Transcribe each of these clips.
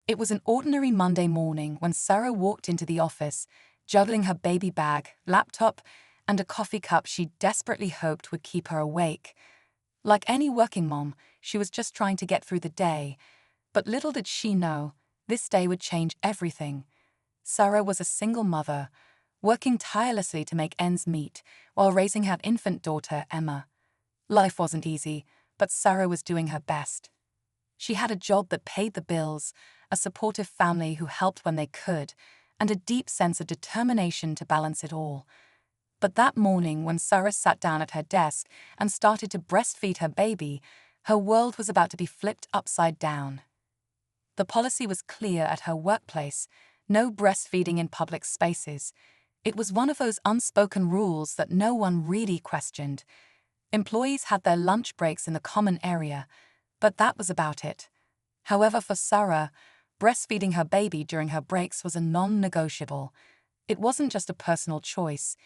It was an ordinary Monday morning when Sarah walked into the office, juggling her baby bag, laptop, and a coffee cup she desperately hoped would keep her awake. Like any working mom, she was just trying to get through the day. But little did she know, this day would change everything. Sarah was a single mother, working tirelessly to make ends meet while raising her infant daughter, Emma. Life wasn't easy, but Sarah was doing her best. She had a job that paid the bills, a supportive family who helped when they could, and a deep sense of determination to balance it all. But that morning, when Sarah sat down at her desk and started to breastfeed her baby, her world was about to be flipped upside down. The policy was clear at her workplace: no breastfeeding in public spaces. It was one of those unspoken rules that no one really questioned. Employees had their lunch breaks in the common area, but that was about it. However, for Sarah, breastfeeding her baby during her breaks was a non-negotiable. It wasn't just a personal choice.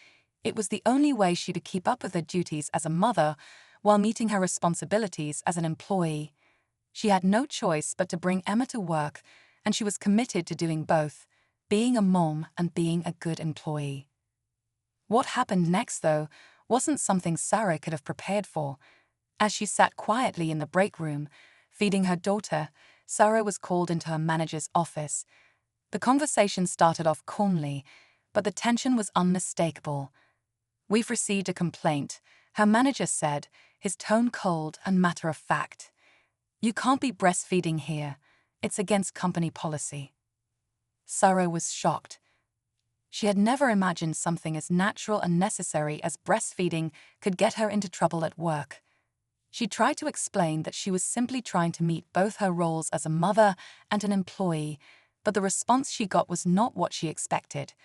It was the only way she could keep up with her duties as a mother while meeting her responsibilities as an employee. She had no choice but to bring Emma to work, and she was committed to doing both, being a mom and being a good employee. What happened next, though, wasn't something Sarah could have prepared for. As she sat quietly in the break room, feeding her daughter, Sarah was called into her manager's office. The conversation started off calmly, but the tension was unmistakable. "We've received a complaint," her manager said, his tone cold and matter-of-fact. "You can't be breastfeeding here. It's against company policy." Sarah was shocked. She had never imagined something as natural and necessary as breastfeeding could get her into trouble at work. She tried to explain that she was simply trying to meet both her roles as a mother and an employee, but the response she got was not what she expected.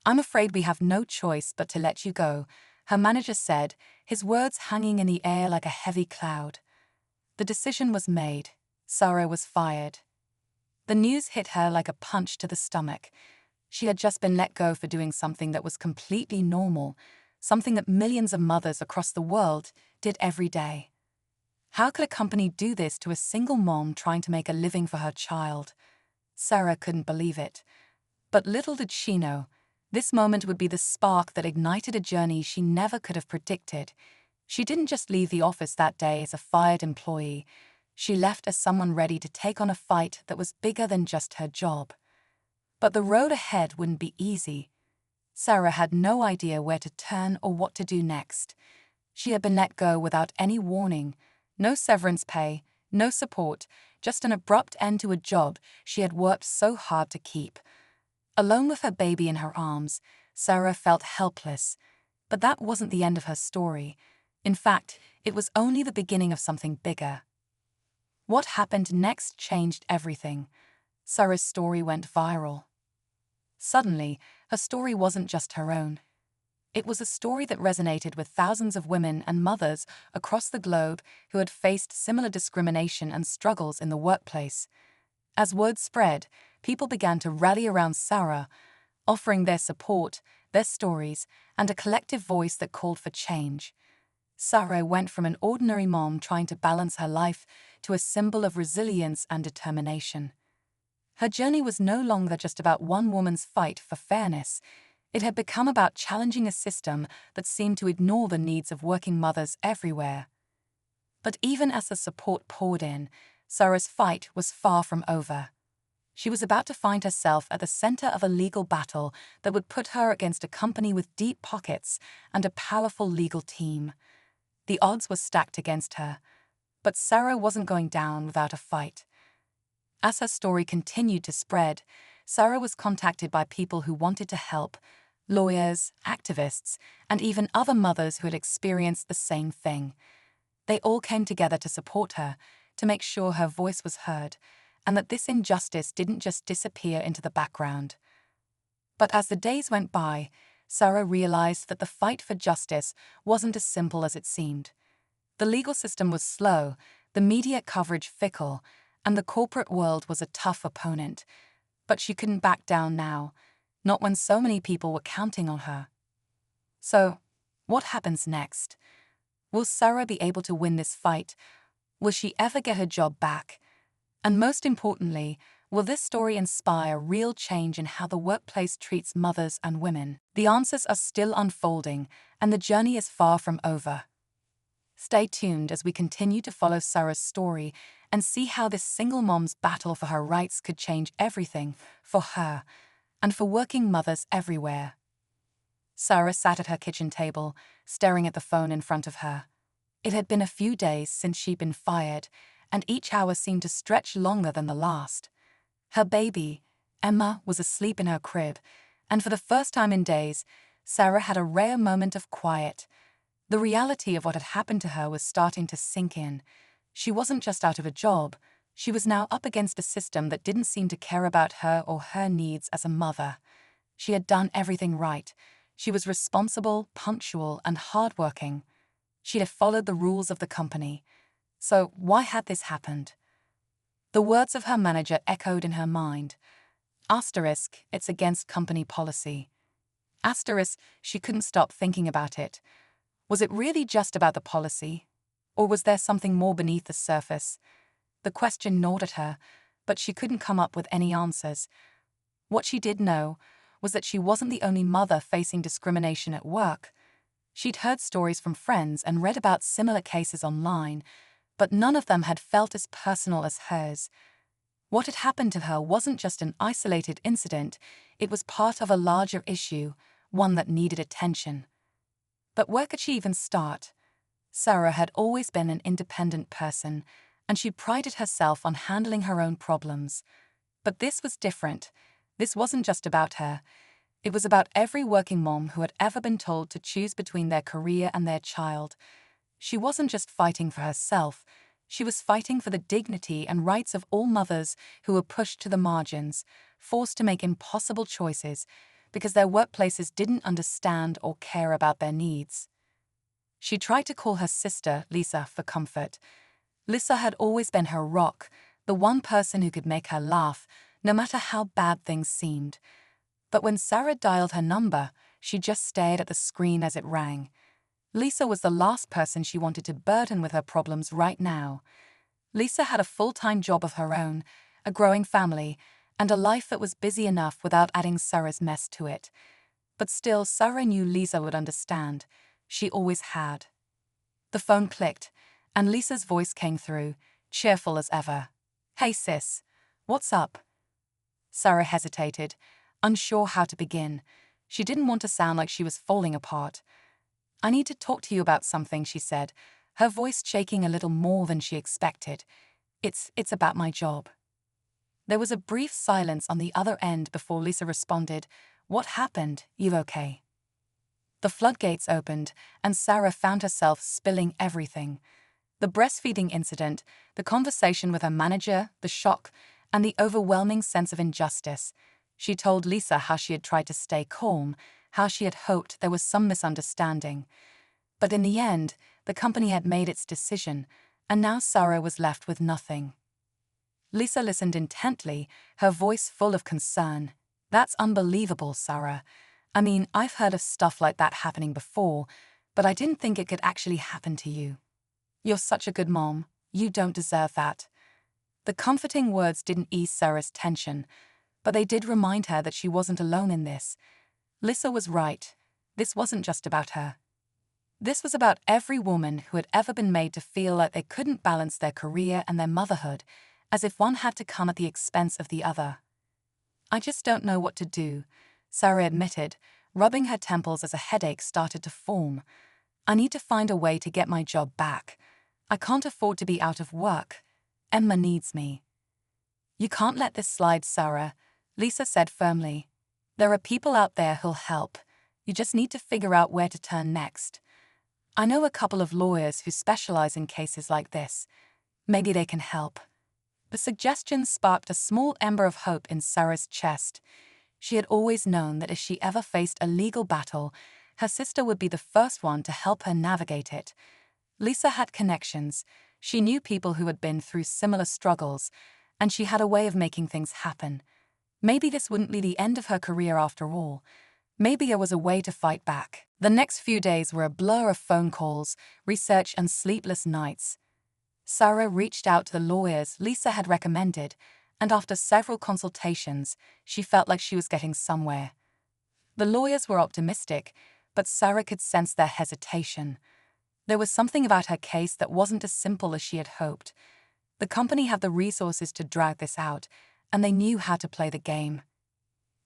"I'm afraid we have no choice but to let you go," her manager said, his words hanging in the air like a heavy cloud. The decision was made. Sarah was fired. The news hit her like a punch to the stomach. She had just been let go for doing something that was completely normal, something that millions of mothers across the world did every day. How could a company do this to a single mom trying to make a living for her child? Sarah couldn't believe it. But little did she know, this moment would be the spark that ignited a journey she never could have predicted. She didn't just leave the office that day as a fired employee. She left as someone ready to take on a fight that was bigger than just her job. But the road ahead wouldn't be easy. Sarah had no idea where to turn or what to do next. She had been let go without any warning, no severance pay, no support, just an abrupt end to a job she had worked so hard to keep. Alone with her baby in her arms, Sarah felt helpless. But that wasn't the end of her story. In fact, it was only the beginning of something bigger. What happened next changed everything. Sarah's story went viral. Suddenly, her story wasn't just her own. It was a story that resonated with thousands of women and mothers across the globe who had faced similar discrimination and struggles in the workplace. As word spread, people began to rally around Sarah, offering their support, their stories, and a collective voice that called for change. Sarah went from an ordinary mom trying to balance her life to a symbol of resilience and determination. Her journey was no longer just about one woman's fight for fairness. It had become about challenging a system that seemed to ignore the needs of working mothers everywhere. But even as the support poured in, Sarah's fight was far from over. She was about to find herself at the center of a legal battle that would put her against a company with deep pockets and a powerful legal team. The odds were stacked against her, but Sarah wasn't going down without a fight. As her story continued to spread, Sarah was contacted by people who wanted to help: lawyers, activists, and even other mothers who had experienced the same thing. They all came together to support her, to make sure her voice was heard, and that this injustice didn't just disappear into the background. But as the days went by, Sarah realized that the fight for justice wasn't as simple as it seemed. The legal system was slow, the media coverage fickle, and the corporate world was a tough opponent. But she couldn't back down now, not when so many people were counting on her. So, what happens next? Will Sarah be able to win this fight? Will she ever get her job back? And most importantly, Will this story inspire real change in how the workplace treats mothers and women? The answers are still unfolding, and the journey is far from over. Stay tuned as we continue to follow Sarah's story and see how this single mom's battle for her rights could change everything for her and for working mothers everywhere. Sarah sat at her kitchen table, staring at the phone in front of her. It had been a few days since she'd been fired, and each hour seemed to stretch longer than the last. Her baby, Emma, was asleep in her crib, and for the first time in days, Sarah had a rare moment of quiet. The reality of what had happened to her was starting to sink in. She wasn't just out of a job, she was now up against a system that didn't seem to care about her or her needs as a mother. She had done everything right. She was responsible, punctual, and hardworking. She'd have followed the rules of the company. So why had this happened? The words of her manager echoed in her mind. Asterisk, it's against company policy. Asterisk, she couldn't stop thinking about it. Was it really just about the policy? Or was there something more beneath the surface? The question gnawed at her, but she couldn't come up with any answers. What she did know was that she wasn't the only mother facing discrimination at work. She'd heard stories from friends and read about similar cases online, but none of them had felt as personal as hers. What had happened to her wasn't just an isolated incident, it was part of a larger issue, one that needed attention. But where could she even start? Sarah had always been an independent person, and she prided herself on handling her own problems. But this was different. This wasn't just about her. It was about every working mom who had ever been told to choose between their career and their child. She wasn't just fighting for herself, she was fighting for the dignity and rights of all mothers who were pushed to the margins, forced to make impossible choices because their workplaces didn't understand or care about their needs. She tried to call her sister, Lisa, for comfort. Lisa had always been her rock, the one person who could make her laugh, no matter how bad things seemed. But when Sarah dialed her number, she just stared at the screen as it rang. Lisa was the last person she wanted to burden with her problems right now. Lisa had a full-time job of her own, a growing family, and a life that was busy enough without adding Sarah's mess to it. But still, Sarah knew Lisa would understand. She always had. The phone clicked, and Lisa's voice came through, cheerful as ever. "Hey sis, what's up?" Sarah hesitated, unsure how to begin. She didn't want to sound like she was falling apart. "I need to talk to you about something," she said, her voice shaking a little more than she expected. It's about my job." There was a brief silence on the other end before Lisa responded, "What happened? You okay?" The floodgates opened, and Sarah found herself spilling everything. The breastfeeding incident, the conversation with her manager, the shock, and the overwhelming sense of injustice. She told Lisa how she had tried to stay calm, how she had hoped there was some misunderstanding. But in the end, the company had made its decision, and now Sarah was left with nothing. Lisa listened intently, her voice full of concern. "That's unbelievable, Sarah. I mean, I've heard of stuff like that happening before, but I didn't think it could actually happen to you. You're such a good mom. You don't deserve that." The comforting words didn't ease Sarah's tension, but they did remind her that she wasn't alone in this. Lisa was right. This wasn't just about her. This was about every woman who had ever been made to feel like they couldn't balance their career and their motherhood, as if one had to come at the expense of the other. "I just don't know what to do," Sarah admitted, rubbing her temples as a headache started to form. "I need to find a way to get my job back. I can't afford to be out of work. Emma needs me." "You can't let this slide, Sarah," Lisa said firmly. "There are people out there who'll help. You just need to figure out where to turn next. I know a couple of lawyers who specialize in cases like this. Maybe they can help." The suggestion sparked a small ember of hope in Sarah's chest. She had always known that if she ever faced a legal battle, her sister would be the first one to help her navigate it. Lisa had connections. She knew people who had been through similar struggles, and she had a way of making things happen. Maybe this wouldn't be the end of her career after all. Maybe there was a way to fight back. The next few days were a blur of phone calls, research, and sleepless nights. Sarah reached out to the lawyers Lisa had recommended, and after several consultations, she felt like she was getting somewhere. The lawyers were optimistic, but Sarah could sense their hesitation. There was something about her case that wasn't as simple as she had hoped. The company had the resources to drag this out, and they knew how to play the game.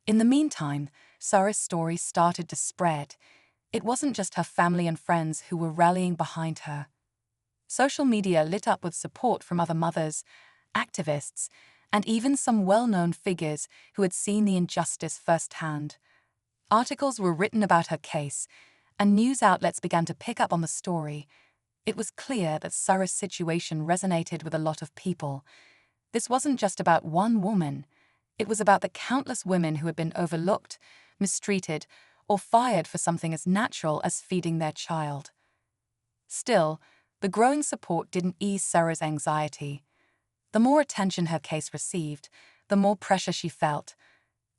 In the meantime, Sarah's story started to spread. It wasn't just her family and friends who were rallying behind her. Social media lit up with support from other mothers, activists, and even some well-known figures who had seen the injustice firsthand. Articles were written about her case, and news outlets began to pick up on the story. It was clear that Sarah's situation resonated with a lot of people. This wasn't just about one woman. It was about the countless women who had been overlooked, mistreated, or fired for something as natural as feeding their child. Still, the growing support didn't ease Sarah's anxiety. The more attention her case received, the more pressure she felt.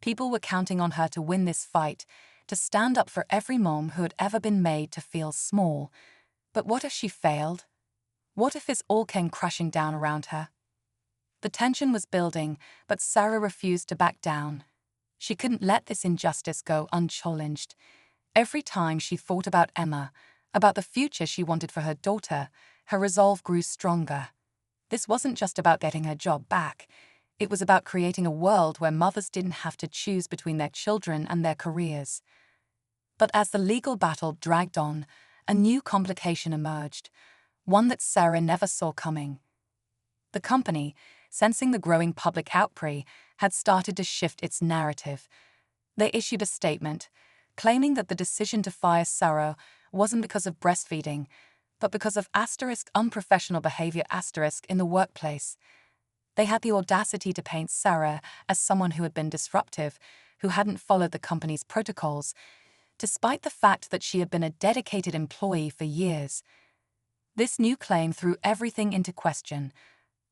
People were counting on her to win this fight, to stand up for every mom who had ever been made to feel small. But what if she failed? What if this all came crashing down around her? The tension was building, but Sarah refused to back down. She couldn't let this injustice go unchallenged. Every time she thought about Emma, about the future she wanted for her daughter, her resolve grew stronger. This wasn't just about getting her job back. It was about creating a world where mothers didn't have to choose between their children and their careers. But as the legal battle dragged on, a new complication emerged, one that Sarah never saw coming. The company, sensing the growing public outcry, had started to shift its narrative. They issued a statement, claiming that the decision to fire Sarah wasn't because of breastfeeding, but because of unprofessional behavior in the workplace. They had the audacity to paint Sarah as someone who had been disruptive, who hadn't followed the company's protocols, despite the fact that she had been a dedicated employee for years. This new claim threw everything into question.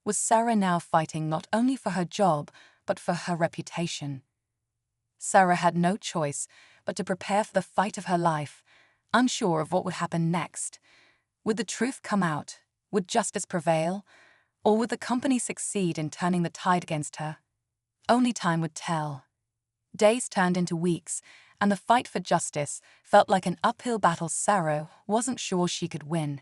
Was Sarah now fighting not only for her job, but for her reputation? Sarah had no choice but to prepare for the fight of her life, unsure of what would happen next. Would the truth come out? Would justice prevail? Or would the company succeed in turning the tide against her? Only time would tell. Days turned into weeks, and the fight for justice felt like an uphill battle Sarah wasn't sure she could win.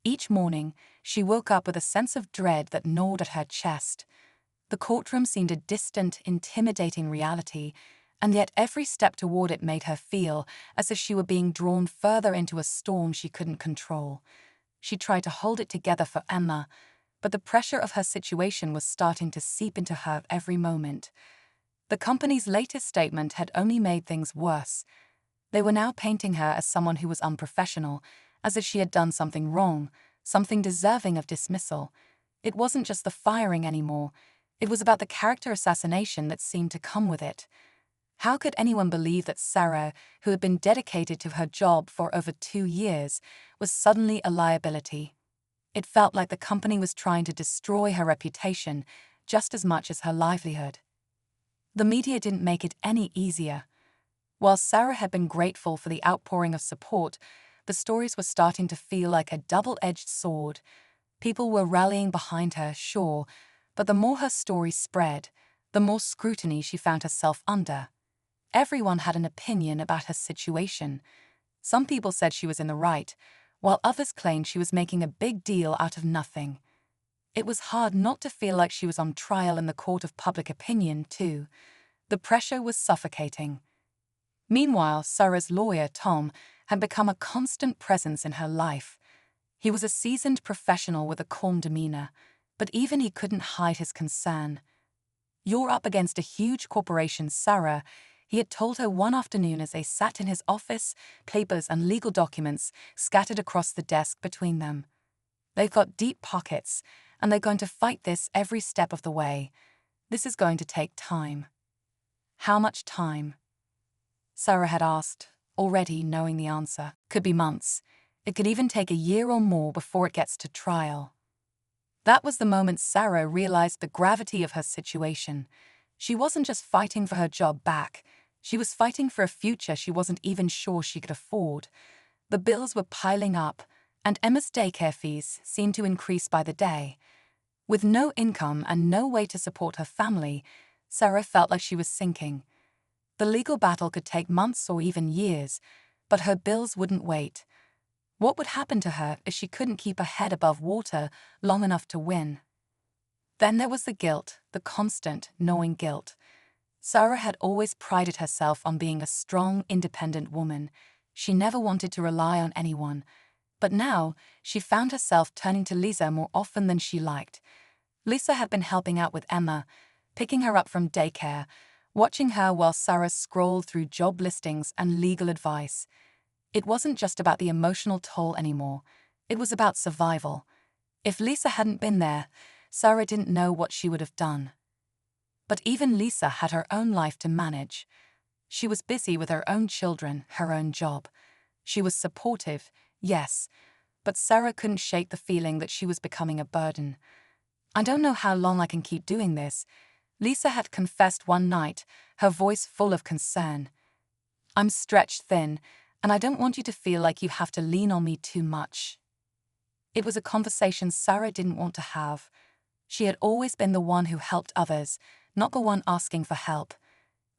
Each morning, she woke up with a sense of dread that gnawed at her chest. The courtroom seemed a distant, intimidating reality, and yet every step toward it made her feel as if she were being drawn further into a storm she couldn't control. She tried to hold it together for Emma, but the pressure of her situation was starting to seep into her every moment. The company's latest statement had only made things worse. They were now painting her as someone who was unprofessional, as if she had done something wrong, something deserving of dismissal. It wasn't just the firing anymore. It was about the character assassination that seemed to come with it. How could anyone believe that Sarah, who had been dedicated to her job for over 2 years, was suddenly a liability? It felt like the company was trying to destroy her reputation just as much as her livelihood. The media didn't make it any easier. While Sarah had been grateful for the outpouring of support, the stories were starting to feel like a double-edged sword. People were rallying behind her, sure, but the more her story spread, the more scrutiny she found herself under. Everyone had an opinion about her situation. Some people said she was in the right, while others claimed she was making a big deal out of nothing. It was hard not to feel like she was on trial in the court of public opinion, too. The pressure was suffocating. Meanwhile, Sarah's lawyer, Tom, had become a constant presence in her life. He was a seasoned professional with a calm demeanor, but even he couldn't hide his concern. "You're up against a huge corporation, Sarah," he had told her one afternoon as they sat in his office, papers and legal documents scattered across the desk between them. "They've got deep pockets, and they're going to fight this every step of the way. This is going to take time." How much time? Sarah had asked, already knowing the answer. Could be months. It could even take a year or more before it gets to trial. That was the moment Sarah realized the gravity of her situation. She wasn't just fighting for her job back. She was fighting for a future she wasn't even sure she could afford. The bills were piling up, and Emma's daycare fees seemed to increase by the day. With no income and no way to support her family, Sarah felt like she was sinking. The legal battle could take months or even years, but her bills wouldn't wait. What would happen to her if she couldn't keep her head above water long enough to win? Then there was the guilt, the constant, gnawing guilt. Sarah had always prided herself on being a strong, independent woman. She never wanted to rely on anyone. But now, she found herself turning to Lisa more often than she liked. Lisa had been helping out with Emma, picking her up from daycare, watching her while Sarah scrolled through job listings and legal advice. It wasn't just about the emotional toll anymore. It was about survival. If Lisa hadn't been there, Sarah didn't know what she would have done. But even Lisa had her own life to manage. She was busy with her own children, her own job. She was supportive, yes, but Sarah couldn't shake the feeling that she was becoming a burden. "I don't know how long I can keep doing this," Lisa had confessed one night, her voice full of concern. "I'm stretched thin, and I don't want you to feel like you have to lean on me too much." It was a conversation Sarah didn't want to have. She had always been the one who helped others, not the one asking for help.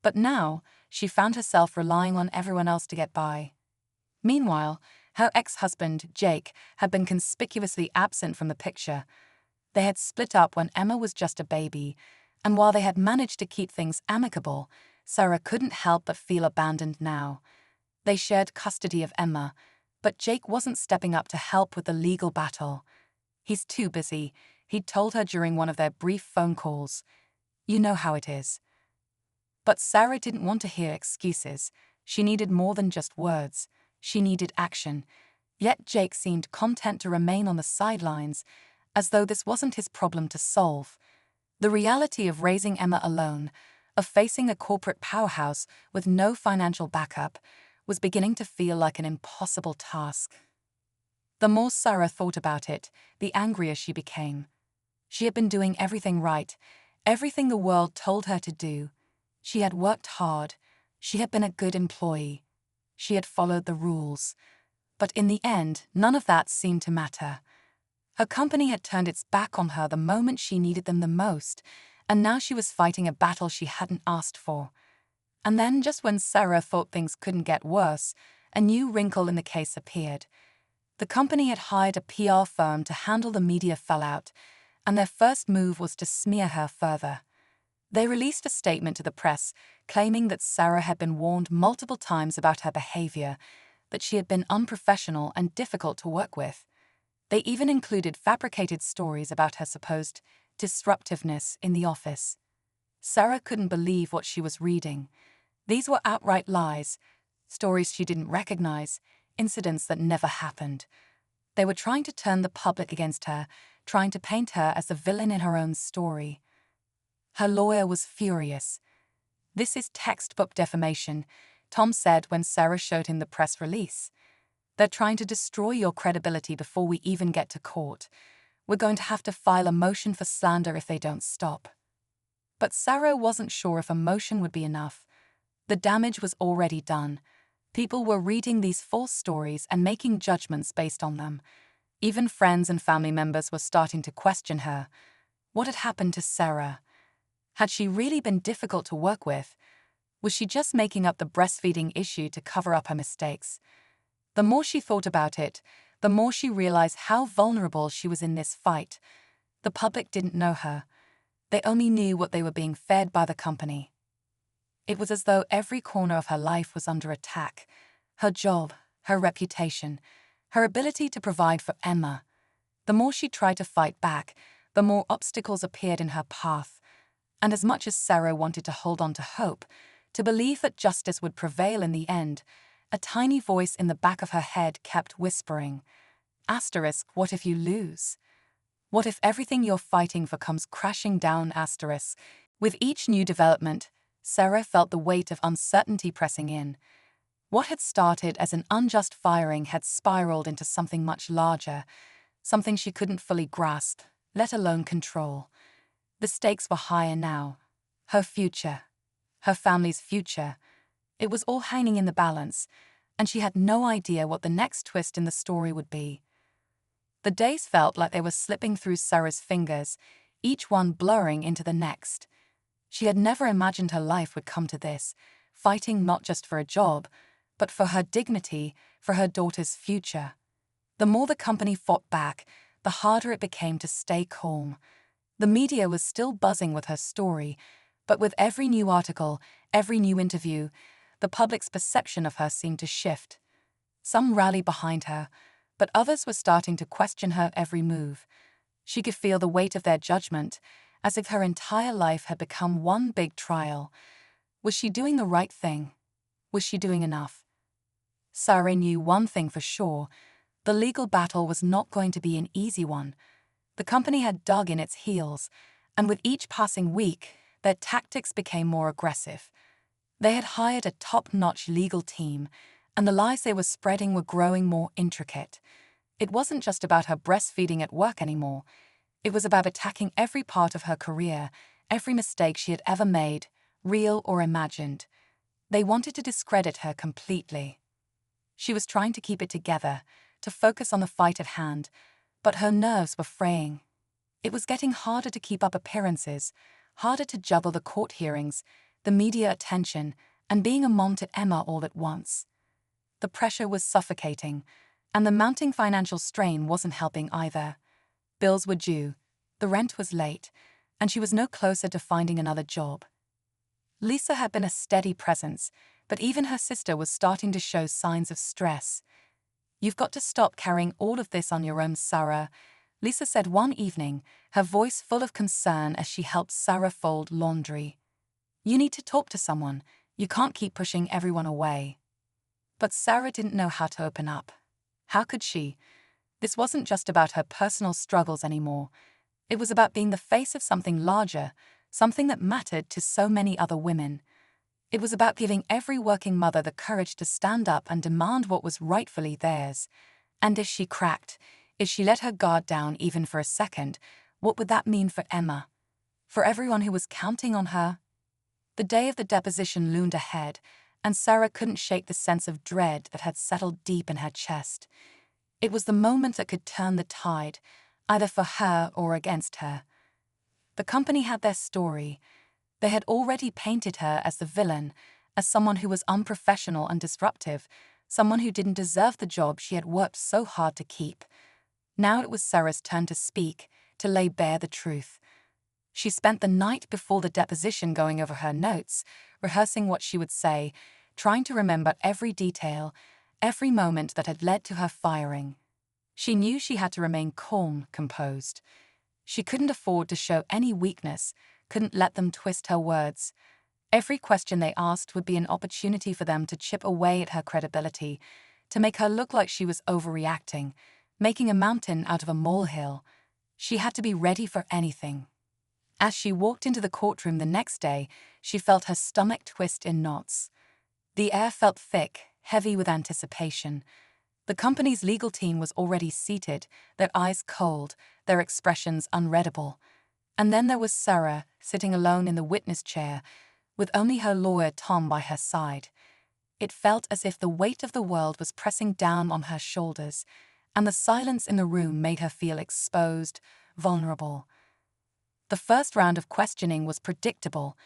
But now, she found herself relying on everyone else to get by. Meanwhile, her ex-husband, Jake, had been conspicuously absent from the picture. They had split up when Emma was just a baby, and while they had managed to keep things amicable, Sarah couldn't help but feel abandoned now. They shared custody of Emma, but Jake wasn't stepping up to help with the legal battle. "He's too busy," he'd told her during one of their brief phone calls. "You know how it is." But Sarah didn't want to hear excuses. She needed more than just words. She needed action. Yet Jake seemed content to remain on the sidelines, as though this wasn't his problem to solve. The reality of raising Emma alone, of facing a corporate powerhouse with no financial backup, was beginning to feel like an impossible task. The more Sarah thought about it, the angrier she became. She had been doing everything right, everything the world told her to do. She had worked hard. She had been a good employee. She had followed the rules. But in the end, none of that seemed to matter. Her company had turned its back on her the moment she needed them the most, and now she was fighting a battle she hadn't asked for. And then, just when Sarah thought things couldn't get worse, a new wrinkle in the case appeared. The company had hired a PR firm to handle the media fallout, and their first move was to smear her further. They released a statement to the press claiming that Sarah had been warned multiple times about her behavior, that she had been unprofessional and difficult to work with. They even included fabricated stories about her supposed disruptiveness in the office. Sarah couldn't believe what she was reading. These were outright lies, stories she didn't recognize, incidents that never happened. They were trying to turn the public against her, trying to paint her as the villain in her own story. Her lawyer was furious. "This is textbook defamation," Tom said when Sarah showed him the press release. "They're trying to destroy your credibility before we even get to court. We're going to have to file a motion for slander if they don't stop." But Sarah wasn't sure if a motion would be enough. The damage was already done. People were reading these false stories and making judgments based on them. Even friends and family members were starting to question her. What had happened to Sarah? Had she really been difficult to work with? Was she just making up the breastfeeding issue to cover up her mistakes? The more she thought about it, the more she realized how vulnerable she was in this fight. The public didn't know her. They only knew what they were being fed by the company. It was as though every corner of her life was under attack. Her job, her reputation, her ability to provide for Emma. The more she tried to fight back, the more obstacles appeared in her path. And as much as Sarah wanted to hold on to hope, to believe that justice would prevail in the end, a tiny voice in the back of her head kept whispering, "Asterisk, what if you lose? What if everything you're fighting for comes crashing down, asterisk?" With each new development, Sarah felt the weight of uncertainty pressing in. What had started as an unjust firing had spiraled into something much larger, something she couldn't fully grasp, let alone control. The stakes were higher now. Her future. Her family's future. It was all hanging in the balance, and she had no idea what the next twist in the story would be. The days felt like they were slipping through Sarah's fingers, each one blurring into the next. She had never imagined her life would come to this, fighting not just for a job, but for her dignity, for her daughter's future. The more the company fought back, the harder it became to stay calm. The media was still buzzing with her story, but with every new article, every new interview, the public's perception of her seemed to shift. Some rallied behind her, but others were starting to question her every move. She could feel the weight of their judgment, as if her entire life had become one big trial. Was she doing the right thing? Was she doing enough? Sarah knew one thing for sure: the legal battle was not going to be an easy one. The company had dug in its heels, and with each passing week, their tactics became more aggressive. They had hired a top-notch legal team, and the lies they were spreading were growing more intricate. It wasn't just about her breastfeeding at work anymore. It was about attacking every part of her career, every mistake she had ever made, real or imagined. They wanted to discredit her completely. She was trying to keep it together, to focus on the fight at hand, but her nerves were fraying. It was getting harder to keep up appearances, harder to juggle the court hearings, the media attention, and being a mom to Emma all at once. The pressure was suffocating, and the mounting financial strain wasn't helping either. Bills were due, the rent was late, and she was no closer to finding another job. Lisa had been a steady presence, but even her sister was starting to show signs of stress. "You've got to stop carrying all of this on your own, Sarah," Lisa said one evening, her voice full of concern as she helped Sarah fold laundry. "You need to talk to someone. You can't keep pushing everyone away." But Sarah didn't know how to open up. How could she? This wasn't just about her personal struggles anymore. It was about being the face of something larger, something that mattered to so many other women. It was about giving every working mother the courage to stand up and demand what was rightfully theirs. And if she cracked, if she let her guard down even for a second, what would that mean for Emma? For everyone who was counting on her? The day of the deposition loomed ahead, and Sarah couldn't shake the sense of dread that had settled deep in her chest. It was the moment that could turn the tide, either for her or against her. The company had their story. They had already painted her as the villain, as someone who was unprofessional and disruptive, someone who didn't deserve the job she had worked so hard to keep. Now it was Sarah's turn to speak, to lay bare the truth. She spent the night before the deposition going over her notes, rehearsing what she would say, trying to remember every detail, every moment that had led to her firing. She knew she had to remain calm, composed. She couldn't afford to show any weakness, couldn't let them twist her words. Every question they asked would be an opportunity for them to chip away at her credibility, to make her look like she was overreacting, making a mountain out of a molehill. She had to be ready for anything. As she walked into the courtroom the next day, she felt her stomach twist in knots. The air felt thick, heavy with anticipation. The company's legal team was already seated, their eyes cold, their expressions unreadable. And then there was Sarah, sitting alone in the witness chair, with only her lawyer Tom by her side. It felt as if the weight of the world was pressing down on her shoulders, and the silence in the room made her feel exposed, vulnerable. The first round of questioning was predictable.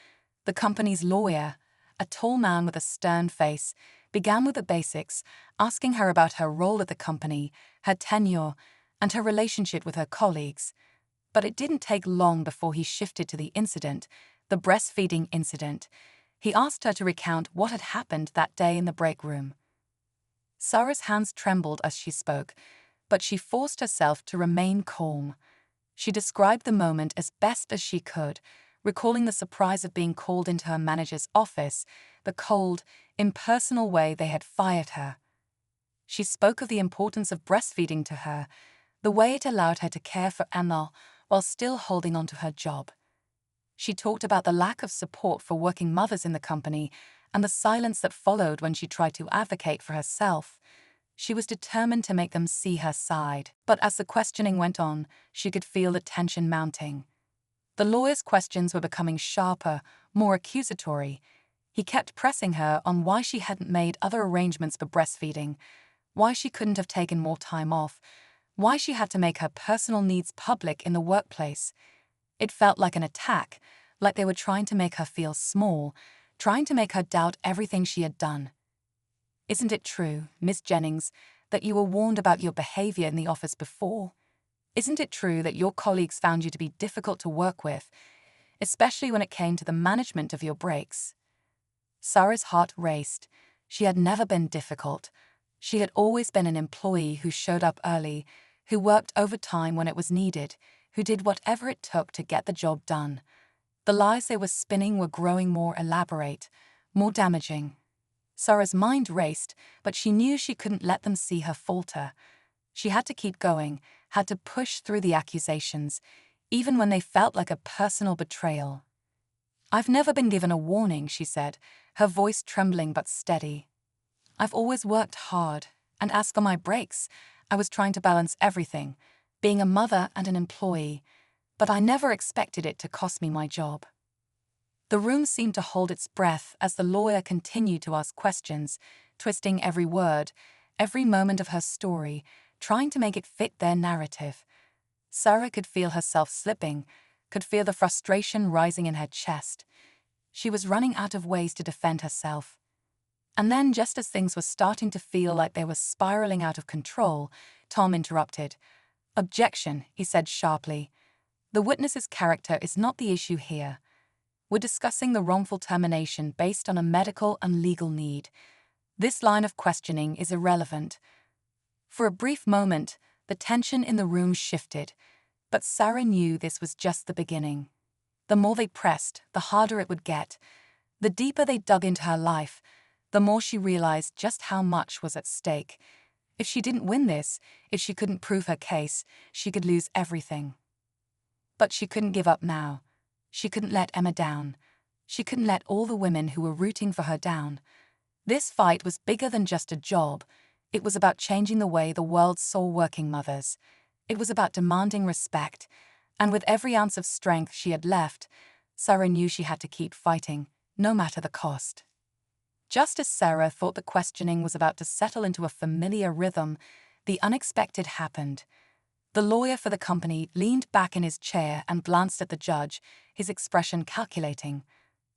The company's lawyer, a tall man with a stern face, began with the basics, asking her about her role at the company, her tenure, and her relationship with her colleagues. But it didn't take long before he shifted to the incident, the breastfeeding incident. He asked her to recount what had happened that day in the break room. Sarah's hands trembled as she spoke, but she forced herself to remain calm. She described the moment as best as she could, recalling the surprise of being called into her manager's office, the cold, impersonal way they had fired her. She spoke of the importance of breastfeeding to her, the way it allowed her to care for Emma while still holding on to her job. She talked about the lack of support for working mothers in the company and the silence that followed when she tried to advocate for herself. She was determined to make them see her side, but as the questioning went on, she could feel the tension mounting. The lawyer's questions were becoming sharper, more accusatory. He kept pressing her on why she hadn't made other arrangements for breastfeeding, why she couldn't have taken more time off, Why she had to make her personal needs public in the workplace. It felt like an attack, like they were trying to make her feel small, trying to make her doubt everything she had done. Isn't it true, Miss Jennings, that you were warned about your behavior in the office before? Isn't it true that your colleagues found you to be difficult to work with, especially when it came to the management of your breaks? Sarah's heart raced. She had never been difficult. She had always been an employee who showed up early, who worked overtime when it was needed, who did whatever it took to get the job done. The lies they were spinning were growing more elaborate, more damaging. Sarah's mind raced, but she knew she couldn't let them see her falter. She had to keep going, had to push through the accusations, even when they felt like a personal betrayal. "I've never been given a warning," she said, her voice trembling but steady. "I've always worked hard, and as for my breaks, I was trying to balance everything, being a mother and an employee, but I never expected it to cost me my job." The room seemed to hold its breath as the lawyer continued to ask questions, twisting every word, every moment of her story, trying to make it fit their narrative. Sarah could feel herself slipping, could feel the frustration rising in her chest. She was running out of ways to defend herself. And then, just as things were starting to feel like they were spiraling out of control, Tom interrupted. "Objection," he said sharply. "The witness's character is not the issue here. We're discussing the wrongful termination based on a medical and legal need. This line of questioning is irrelevant." For a brief moment, the tension in the room shifted, but Sarah knew this was just the beginning. The more they pressed, the harder it would get. The deeper they dug into her life, the more she realized just how much was at stake. If she didn't win this, if she couldn't prove her case, she could lose everything. But she couldn't give up now. She couldn't let Emma down. She couldn't let all the women who were rooting for her down. This fight was bigger than just a job. It was about changing the way the world saw working mothers. It was about demanding respect. And with every ounce of strength she had left, Sarah knew she had to keep fighting, no matter the cost. Just as Sarah thought the questioning was about to settle into a familiar rhythm, the unexpected happened. The lawyer for the company leaned back in his chair and glanced at the judge, his expression calculating.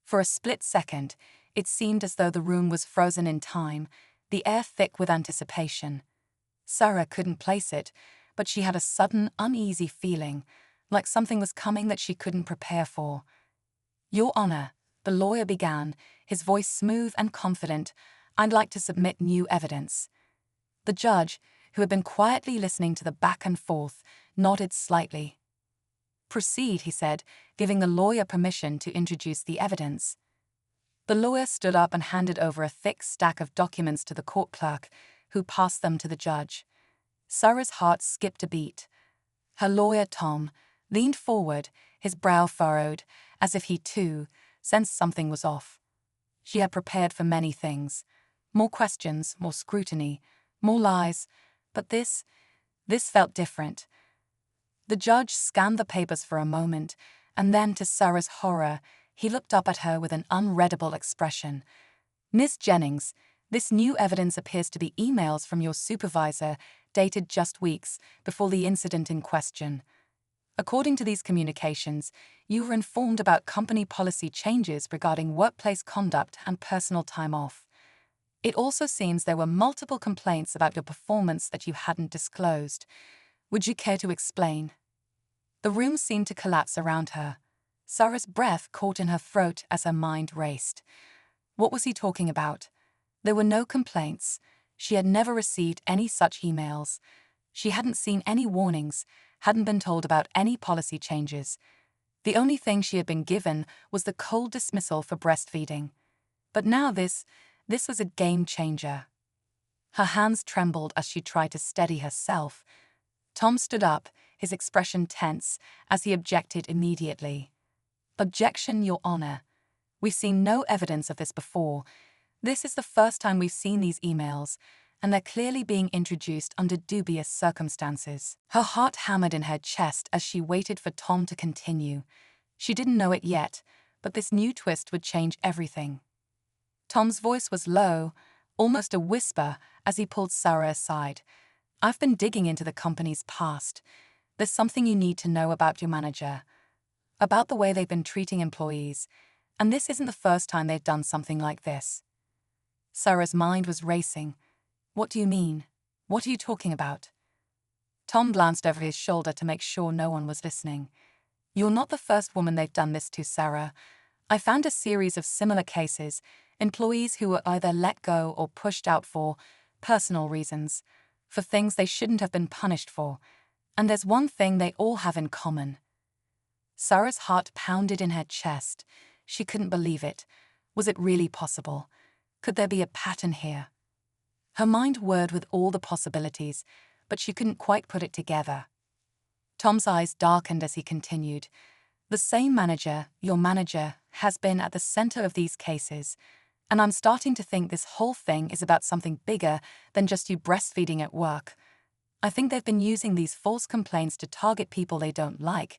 For a split second, it seemed as though the room was frozen in time, the air thick with anticipation. Sarah couldn't place it, but she had a sudden, uneasy feeling, like something was coming that she couldn't prepare for. "Your Honor," the lawyer began, his voice smooth and confident, "I'd like to submit new evidence." The judge, who had been quietly listening to the back and forth, nodded slightly. "Proceed," he said, giving the lawyer permission to introduce the evidence. The lawyer stood up and handed over a thick stack of documents to the court clerk, who passed them to the judge. Sarah's heart skipped a beat. Her lawyer, Tom, leaned forward, his brow furrowed, as if he, too, sensed something was off. She had prepared for many things. More questions, more scrutiny, more lies. But this felt different. The judge scanned the papers for a moment, and then, to Sarah's horror, he looked up at her with an unreadable expression. "Miss Jennings, this new evidence appears to be emails from your supervisor, dated just weeks before the incident in question. According to these communications, you were informed about company policy changes regarding workplace conduct and personal time off. It also seems there were multiple complaints about your performance that you hadn't disclosed. Would you care to explain?" The room seemed to collapse around her. Sarah's breath caught in her throat as her mind raced. What was he talking about? There were no complaints. She had never received any such emails. She hadn't seen any warnings, hadn't been told about any policy changes. The only thing she had been given was the cold dismissal for breastfeeding. But now this was a game changer. Her hands trembled as she tried to steady herself. Tom stood up, his expression tense, as he objected immediately. "Objection, Your Honor. We've seen no evidence of this before. This is the first time we've seen these emails, and they're clearly being introduced under dubious circumstances." Her heart hammered in her chest as she waited for Tom to continue. She didn't know it yet, but this new twist would change everything. Tom's voice was low, almost a whisper, as he pulled Sarah aside. I've been digging into the company's past. There's something you need to know about your manager, about the way they've been treating employees, and this isn't the first time they've done something like this. Sarah's mind was racing. What do you mean? What are you talking about? Tom glanced over his shoulder to make sure no one was listening. You're not the first woman they've done this to, Sarah. I found a series of similar cases, employees who were either let go or pushed out for personal reasons, for things they shouldn't have been punished for. And there's one thing they all have in common. Sarah's heart pounded in her chest. She couldn't believe it. Was it really possible? Could there be a pattern here? Her mind whirred with all the possibilities, but she couldn't quite put it together. Tom's eyes darkened as he continued. The same manager, your manager, has been at the center of these cases, and I'm starting to think this whole thing is about something bigger than just you breastfeeding at work. I think they've been using these false complaints to target people they don't like,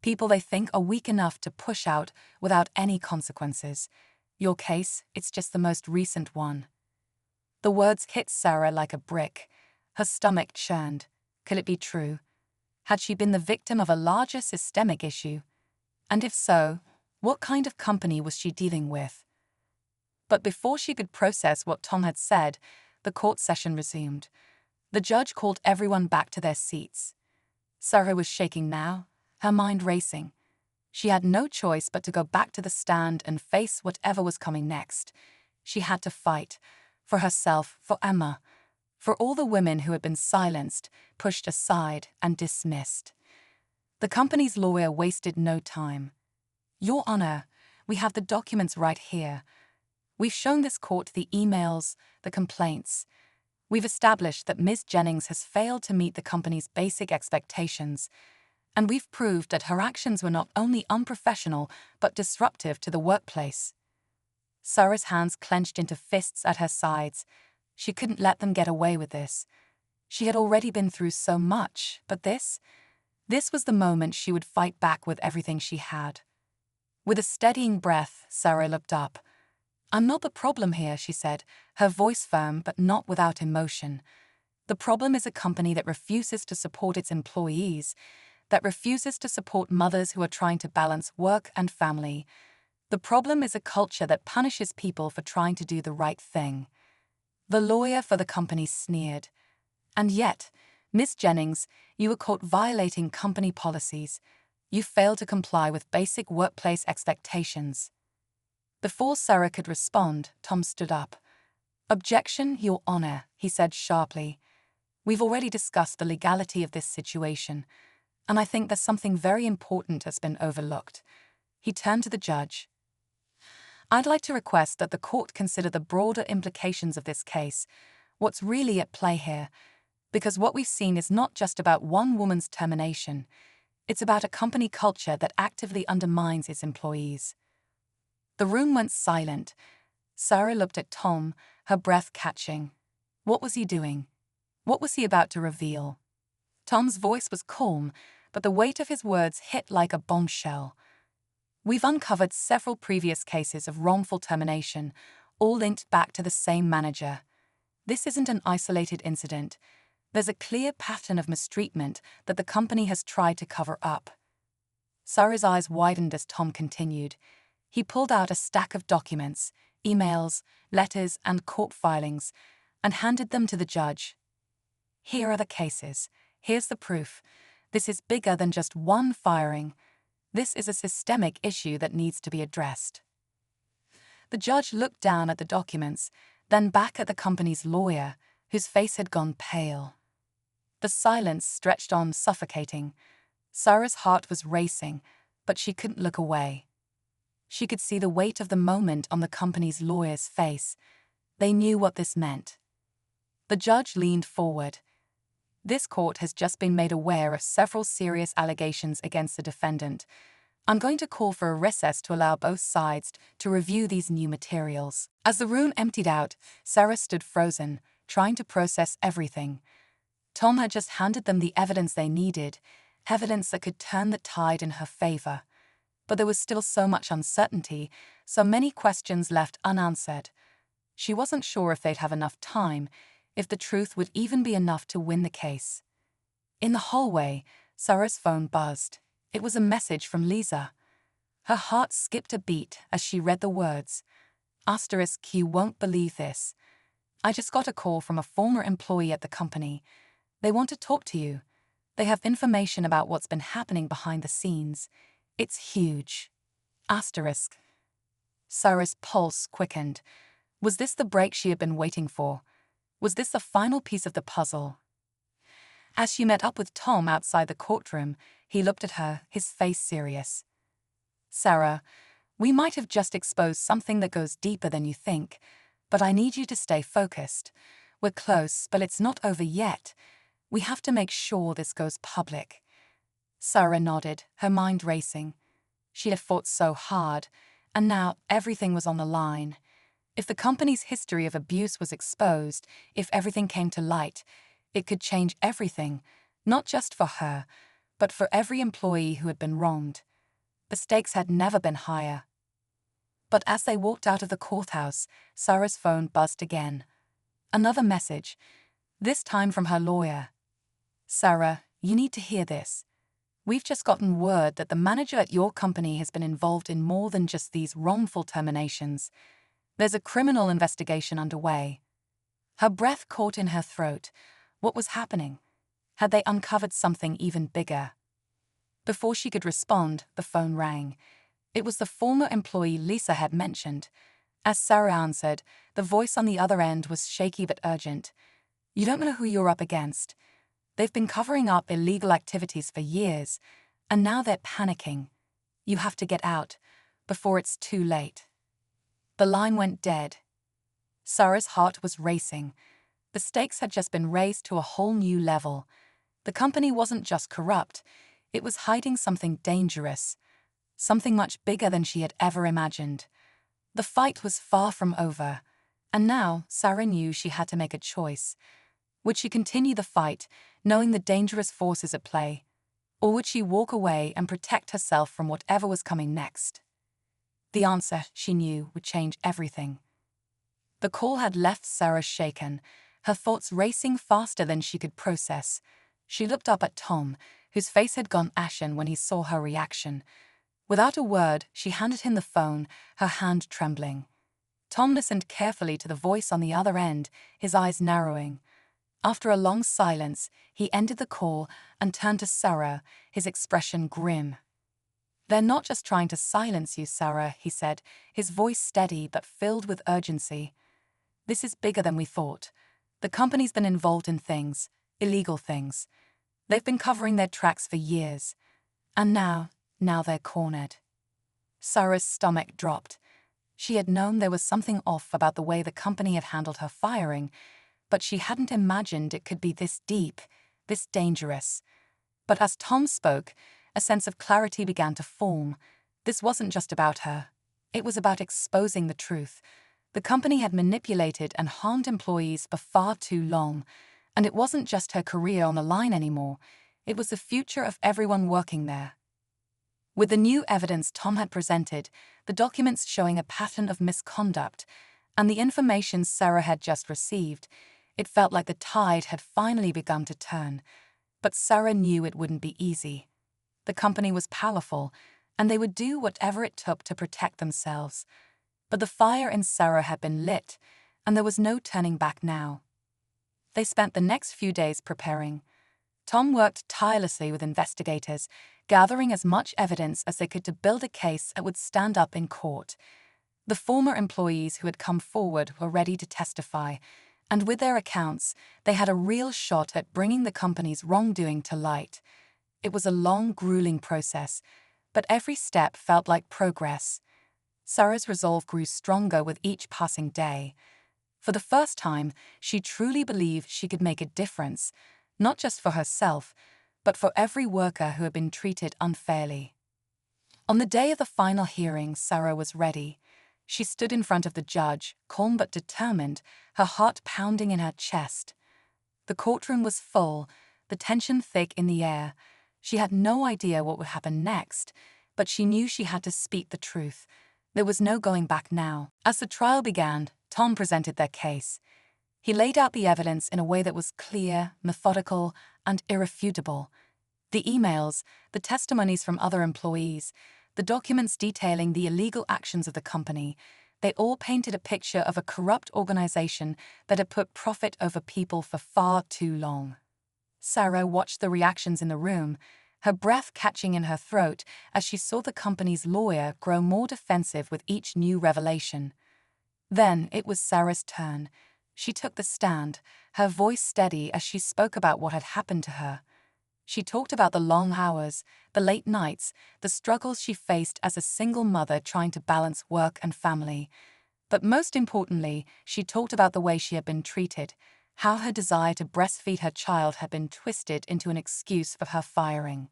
people they think are weak enough to push out without any consequences. Your case, it's just the most recent one. The words hit Sarah like a brick. Her stomach churned. Could it be true? Had she been the victim of a larger systemic issue? And if so, what kind of company was she dealing with? But before she could process what Tom had said, the court session resumed. The judge called everyone back to their seats. Sarah was shaking now, her mind racing. She had no choice but to go back to the stand and face whatever was coming next. She had to fight, for herself, for Emma, for all the women who had been silenced, pushed aside, and dismissed. The company's lawyer wasted no time. Your Honor, we have the documents right here. We've shown this court the emails, the complaints. We've established that Ms. Jennings has failed to meet the company's basic expectations, and we've proved that her actions were not only unprofessional but disruptive to the workplace. Sarah's hands clenched into fists at her sides. She couldn't let them get away with this. She had already been through so much, but this was the moment she would fight back with everything she had. With a steadying breath, Sarah looked up. I'm not the problem here, she said, her voice firm but not without emotion. The problem is a company that refuses to support its employees, that refuses to support mothers who are trying to balance work and family. The problem is a culture that punishes people for trying to do the right thing. The lawyer for the company sneered. And yet, Miss Jennings, you were caught violating company policies. You failed to comply with basic workplace expectations. Before Sarah could respond, Tom stood up. Objection, Your Honor, he said sharply. We've already discussed the legality of this situation, and I think there's something very important that's been overlooked. He turned to the judge. I'd like to request that the court consider the broader implications of this case, what's really at play here, because what we've seen is not just about one woman's termination. It's about a company culture that actively undermines its employees. The room went silent. Sarah looked at Tom, her breath catching. What was he doing? What was he about to reveal? Tom's voice was calm, but the weight of his words hit like a bombshell. We've uncovered several previous cases of wrongful termination, all linked back to the same manager. This isn't an isolated incident. There's a clear pattern of mistreatment that the company has tried to cover up. Sarah's eyes widened as Tom continued. He pulled out a stack of documents, emails, letters, and court filings, and handed them to the judge. Here are the cases. Here's the proof. This is bigger than just one firing. This is a systemic issue that needs to be addressed. The judge looked down at the documents, then back at the company's lawyer, whose face had gone pale. The silence stretched on, suffocating. Sarah's heart was racing, but she couldn't look away. She could see the weight of the moment on the company's lawyer's face. They knew what this meant. The judge leaned forward. This court has just been made aware of several serious allegations against the defendant. I'm going to call for a recess to allow both sides to review these new materials. As the room emptied out, Sarah stood frozen, trying to process everything. Tom had just handed them the evidence they needed, evidence that could turn the tide in her favor. But there was still so much uncertainty, so many questions left unanswered. She wasn't sure if they'd have enough time, if the truth would even be enough to win the case. In the hallway, Sarah's phone buzzed. It was a message from Lisa. Her heart skipped a beat as she read the words. Asterisk, you won't believe this. I just got a call from a former employee at the company. They want to talk to you. They have information about what's been happening behind the scenes. It's huge. Asterisk. Sarah's pulse quickened. Was this the break she had been waiting for? Was this the final piece of the puzzle? As she met up with Tom outside the courtroom, he looked at her, his face serious. Sarah, we might have just exposed something that goes deeper than you think, but I need you to stay focused. We're close, but it's not over yet. We have to make sure this goes public. Sarah nodded, her mind racing. She had fought so hard, and now everything was on the line. If the company's history of abuse was exposed, if everything came to light, it could change everything, not just for her, but for every employee who had been wronged. The stakes had never been higher. But as they walked out of the courthouse, Sarah's phone buzzed again. Another message, this time from her lawyer. Sarah, you need to hear this. We've just gotten word that the manager at your company has been involved in more than just these wrongful terminations. There's a criminal investigation underway. Her breath caught in her throat. What was happening? Had they uncovered something even bigger? Before she could respond, the phone rang. It was the former employee Lisa had mentioned. As Sarah answered, the voice on the other end was shaky but urgent. You don't know who you're up against. They've been covering up illegal activities for years, and now they're panicking. You have to get out, before it's too late. The line went dead. Sarah's heart was racing. The stakes had just been raised to a whole new level. The company wasn't just corrupt, it was hiding something dangerous, something much bigger than she had ever imagined. The fight was far from over, and now Sarah knew she had to make a choice. Would she continue the fight, knowing the dangerous forces at play, or would she walk away and protect herself from whatever was coming next? The answer, she knew, would change everything. The call had left Sarah shaken, her thoughts racing faster than she could process. She looked up at Tom, whose face had gone ashen when he saw her reaction. Without a word, she handed him the phone, her hand trembling. Tom listened carefully to the voice on the other end, his eyes narrowing. After a long silence, he ended the call and turned to Sarah, his expression grim. They're not just trying to silence you, Sarah, he said, his voice steady but filled with urgency. This is bigger than we thought. The company's been involved in things, illegal things. They've been covering their tracks for years. And now they're cornered. Sarah's stomach dropped. She had known there was something off about the way the company had handled her firing, but she hadn't imagined it could be this deep, this dangerous. But as Tom spoke, a sense of clarity began to form. This wasn't just about her. It was about exposing the truth. The company had manipulated and harmed employees for far too long, and it wasn't just her career on the line anymore. It was the future of everyone working there. With the new evidence Tom had presented, the documents showing a pattern of misconduct, and the information Sarah had just received, it felt like the tide had finally begun to turn. But Sarah knew it wouldn't be easy. The company was powerful, and they would do whatever it took to protect themselves. But the fire in Sarah had been lit, and there was no turning back now. They spent the next few days preparing. Tom worked tirelessly with investigators, gathering as much evidence as they could to build a case that would stand up in court. The former employees who had come forward were ready to testify, and with their accounts, they had a real shot at bringing the company's wrongdoing to light. It was a long, grueling process, but every step felt like progress. Sarah's resolve grew stronger with each passing day. For the first time, she truly believed she could make a difference, not just for herself, but for every worker who had been treated unfairly. On the day of the final hearing, Sarah was ready. She stood in front of the judge, calm but determined, her heart pounding in her chest. The courtroom was full, the tension thick in the air. She had no idea what would happen next, but she knew she had to speak the truth. There was no going back now. As the trial began, Tom presented their case. He laid out the evidence in a way that was clear, methodical, and irrefutable. The emails, the testimonies from other employees, the documents detailing the illegal actions of the company, they all painted a picture of a corrupt organization that had put profit over people for far too long. Sarah watched the reactions in the room, her breath catching in her throat as she saw the company's lawyer grow more defensive with each new revelation. Then it was Sarah's turn. She took the stand, her voice steady as she spoke about what had happened to her. She talked about the long hours, the late nights, the struggles she faced as a single mother trying to balance work and family. But most importantly, she talked about the way she had been treated, how her desire to breastfeed her child had been twisted into an excuse for her firing.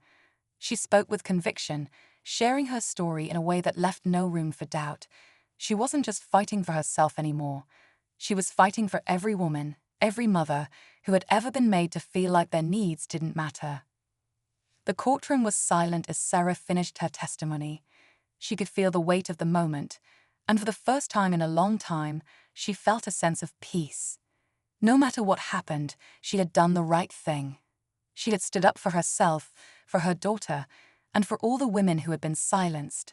She spoke with conviction, sharing her story in a way that left no room for doubt. She wasn't just fighting for herself anymore. She was fighting for every woman, every mother, who had ever been made to feel like their needs didn't matter. The courtroom was silent as Sarah finished her testimony. She could feel the weight of the moment, and for the first time in a long time, she felt a sense of peace. No matter what happened, she had done the right thing. She had stood up for herself, for her daughter, and for all the women who had been silenced.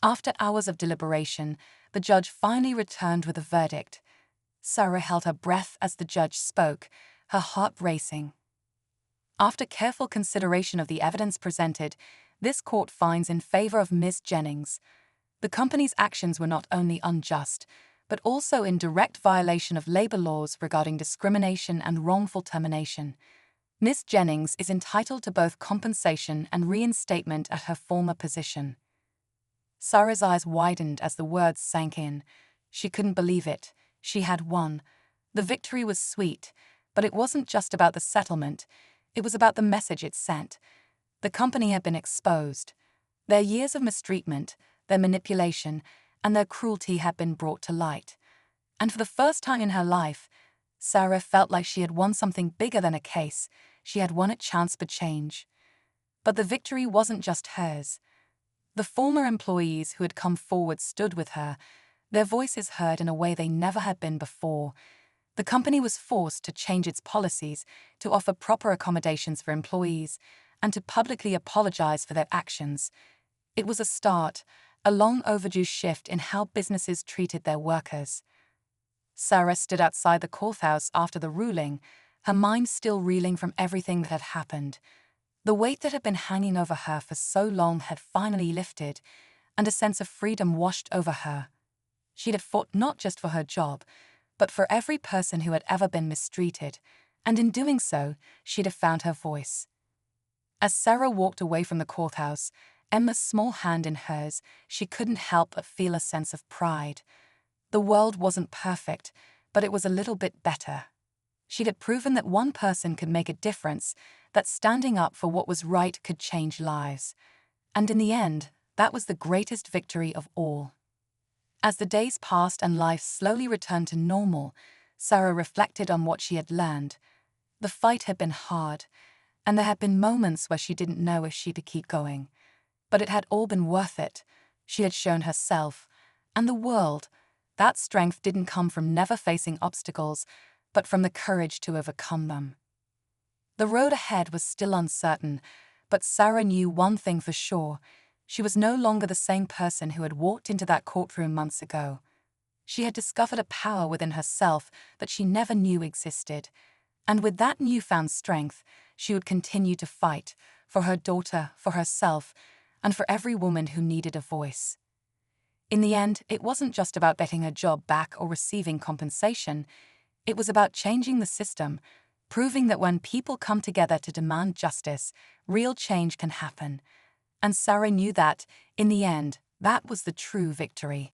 After hours of deliberation, the judge finally returned with a verdict. Sarah held her breath as the judge spoke, her heart racing. After careful consideration of the evidence presented, this court finds in favor of Ms. Jennings. The company's actions were not only unjust, but also in direct violation of labor laws regarding discrimination and wrongful termination. Ms. Jennings is entitled to both compensation and reinstatement at her former position. Sarah's eyes widened as the words sank in. She couldn't believe it. She had won. The victory was sweet, but it wasn't just about the settlement. It was about the message it sent. The company had been exposed. Their years of mistreatment, their manipulation, and their cruelty had been brought to light. And for the first time in her life, Sarah felt like she had won something bigger than a case. She had won a chance for change. But the victory wasn't just hers. The former employees who had come forward stood with her, their voices heard in a way they never had been before. The company was forced to change its policies, to offer proper accommodations for employees, and to publicly apologize for their actions. It was a start, a long overdue shift in how businesses treated their workers. Sarah stood outside the courthouse after the ruling, her mind still reeling from everything that had happened. The weight that had been hanging over her for so long had finally lifted, and a sense of freedom washed over her. She had fought not just for her job, but for every person who had ever been mistreated, and in doing so, she'd have found her voice. As Sarah walked away from the courthouse, Emma's small hand in hers, she couldn't help but feel a sense of pride. The world wasn't perfect, but it was a little bit better. She had proven that one person could make a difference, that standing up for what was right could change lives. And in the end, that was the greatest victory of all. As the days passed and life slowly returned to normal, Sarah reflected on what she had learned. The fight had been hard, and there had been moments where she didn't know if she could keep going. But it had all been worth it. She had shown herself, and the world, that strength didn't come from never facing obstacles, but from the courage to overcome them. The road ahead was still uncertain, but Sarah knew one thing for sure. She was no longer the same person who had walked into that courtroom months ago. She had discovered a power within herself that she never knew existed. And with that newfound strength, she would continue to fight for her daughter, for herself, and for every woman who needed a voice. In the end, it wasn't just about getting her job back or receiving compensation. It was about changing the system, proving that when people come together to demand justice, real change can happen. And Sarah knew that, in the end, that was the true victory.